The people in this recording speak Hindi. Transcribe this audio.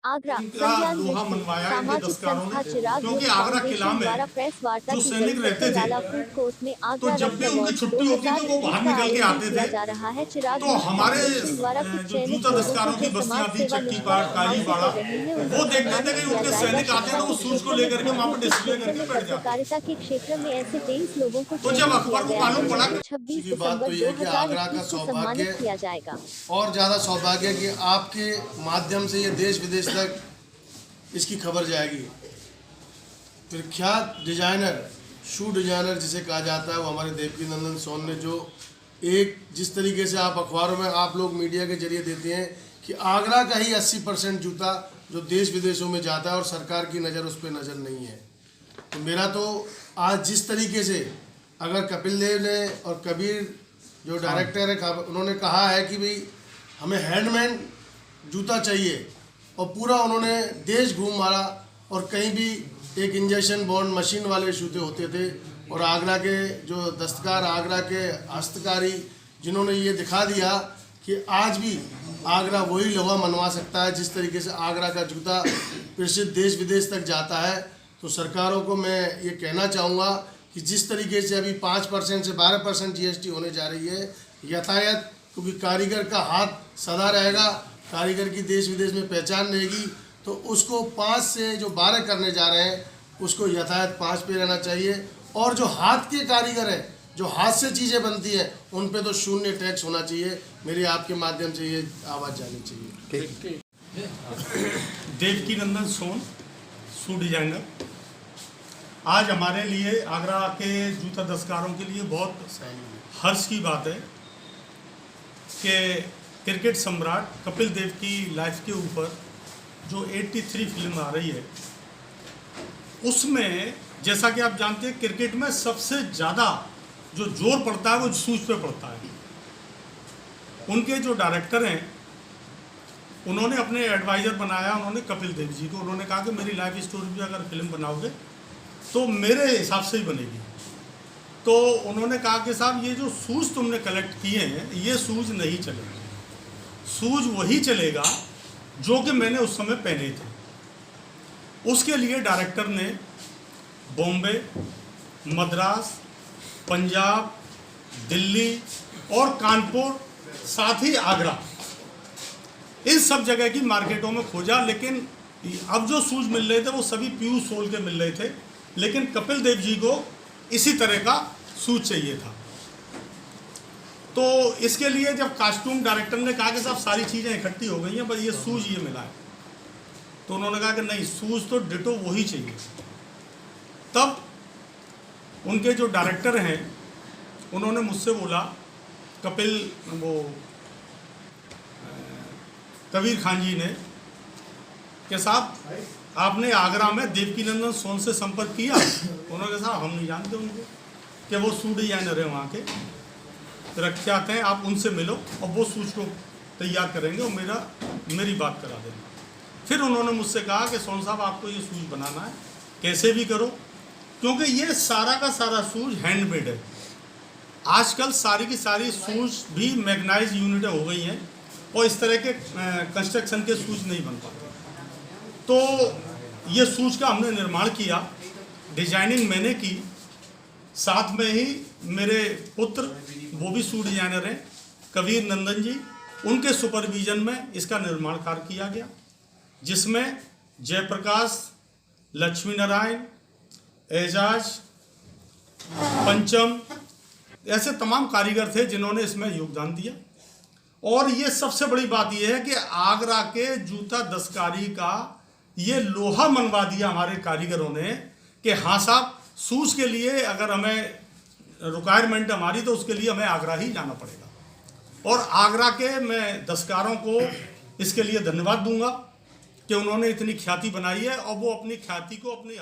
आगरा इनका लोहा मनवाया इनके सामाजिक दस्तकारों संस्था ने, चिराग क्योंकि ग्रुप आगरा किला फाउंडेशन में द्वारा प्रेस वार्ता जो की सैनिक गई रहते जिसमें थे, लाला फूड कोर्ट में तो आगरा जब रत्न भी उनकी अवार्ड छुट्टी होती तो वो 2021 बाहर का निकल के आयोजन आते किया थे। जा रहा है। चिराग तो ग्रुप हमारे फाउंडेशन द्वारा कुछ जो चयनित जूता लोगों दस्तकारों को की जो बस्तियां समाज थी, सेवा चट्टी निष्ठा पाड़, काली हासिल पाड़ा, कर रहे हैं वो उनका देखते थे सम्मान कि किया उनके जाएगा। सैनिक आते हैं तो वो सूज को लेकर के वहां पर डिस्प्ले करके बैठ जाते। पत्रकारिता के क्षेत्र में ऐसे 23 लोगों को तो जब अखबार को मालूम पड़ा कि 26 की बात तो दिसंबर ये है कि आगरा का 2021 को सम्मानित किया जाएगा। और ज़्यादा सौभाग्य कि आपके माध्यम से ये देश विदेश तक इसकी खबर जाएगी। प्रख्यात डिजाइनर, शू डिजाइनर जिसे कहा जाता है, वो हमारे देवकीनंदन सोन ने जो एक जिस तरीके से आप अखबारों में आप लोग मीडिया के जरिए देते हैं कि आगरा का ही 80% जूता जो देश विदेशों में जाता है और सरकार की नज़र उस पर नज़र नहीं है। तो मेरा तो आज जिस तरीके से अगर कपिल देव ने और कबीर जो डायरेक्टर है उन्होंने कहा है कि भाई हमें हैंडमेड जूता चाहिए, और पूरा उन्होंने देश घूम मारा और कहीं भी एक इंजेक्शन बॉन्ड मशीन वाले जूते होते थे, और आगरा के जो दस्तकार, आगरा के हस्तकारी जिन्होंने ये दिखा दिया कि आज भी आगरा वही लोहा मनवा सकता है जिस तरीके से आगरा का जूता प्रसिद्ध देश विदेश तक जाता है। तो सरकारों को मैं ये कहना चाहूँगा कि जिस तरीके से अभी 5% से 12% GST होने जा रही है, यातायात, क्योंकि कारीगर का हाथ सदा रहेगा, कारीगर की देश विदेश में पहचान रहेगी, तो उसको 5 से जो 12 करने जा रहे हैं उसको यातायात 5 पे रहना चाहिए। और जो हाथ के कारीगर हैं, जो हाथ से चीज़ें बनती हैं, उन पे तो 0 टैक्स होना चाहिए। मेरी आपके माध्यम से ये आवाज़ जानी चाहिए। देवकीनंदन सोन, शू डिजाइनर, आज हमारे लिए, आगरा के जूता दस्तकारों के लिए बहुत हर्ष की बात है कि क्रिकेट सम्राट कपिल देव की लाइफ के ऊपर जो 83 फिल्म आ रही है, उसमें जैसा कि आप जानते हैं क्रिकेट में सबसे ज़्यादा जो जोर पड़ता है वो सूज पे पड़ता है। उनके जो डायरेक्टर हैं उन्होंने अपने एडवाइज़र बनाया, उन्होंने कपिल देव जी को, उन्होंने कहा कि मेरी लाइफ स्टोरी भी अगर फिल्म बनाओगे तो मेरे हिसाब से ही बनेगी। तो उन्होंने कहा कि साहब ये जो शूज़ तुमने कलेक्ट किए हैं ये शूज़ नहीं चलेगा, शूज़ वही चलेगा जो कि मैंने उस समय पहने थे। उसके लिए डायरेक्टर ने बॉम्बे, मद्रास, पंजाब, दिल्ली और कानपुर, साथ ही आगरा, इन सब जगह की मार्केटों में खोजा, लेकिन अब जो शूज़ मिल रहे थे वो सभी प्योर सोल के मिल रहे थे, लेकिन कपिल देव जी को इसी तरह का शूज़ चाहिए था। तो इसके लिए जब कास्ट्यूम डायरेक्टर ने कहा कि साहब सारी चीज़ें इकट्ठी हो गई हैं, बस ये शूज़ ये मिला है, तो उन्होंने कहा कि नहीं, शूज़ तो डिटो वही चाहिए। तब उनके जो डायरेक्टर हैं उन्होंने मुझसे बोला, कबीर खान जी ने, कि साहब आपने आगरा में देवकीनंदन सोन से संपर्क किया? उन्होंने कहा साहब हम नहीं जानते उनको, कि वो शू डिजाइनर है वहाँ के, प्रख्यात हैं, आप उनसे मिलो और वो शूज़ को तैयार करेंगे और मेरी बात करा देंगे। फिर उन्होंने मुझसे कहा कि सोन साहब आपको ये शूज़ बनाना है, कैसे भी करो, क्योंकि ये सारा का सारा शूज़ हैंडमेड है। आजकल सारी की सारी शूज़ भी मैग्नाइज यूनिटें हो गई हैं और इस तरह के कंस्ट्रक्शन के शूज़ नहीं बन पाते। तो ये शूज़ का हमने निर्माण किया, डिजाइनिंग मैंने की, साथ में ही मेरे पुत्र वो भी शू डिजाइनर हैं, कबीर नंदन जी, उनके सुपरविजन में इसका निर्माण कार्य किया गया, जिसमें जयप्रकाश, लक्ष्मी नारायण, एजाज, पंचम, ऐसे तमाम कारीगर थे जिन्होंने इसमें योगदान दिया। और ये सबसे बड़ी बात यह है कि आगरा के जूता दस्तकारी का ये लोहा मनवा दिया हमारे कारीगरों ने कि हाँ साहब, शूज़ के लिए अगर हमें रिक्वायरमेंट हमारी, तो उसके लिए हमें आगरा ही जाना पड़ेगा। और आगरा के मैं दस्तकारों को इसके लिए धन्यवाद दूंगा कि उन्होंने इतनी ख्याति बनाई है, और वो अपनी ख्याति को अपनी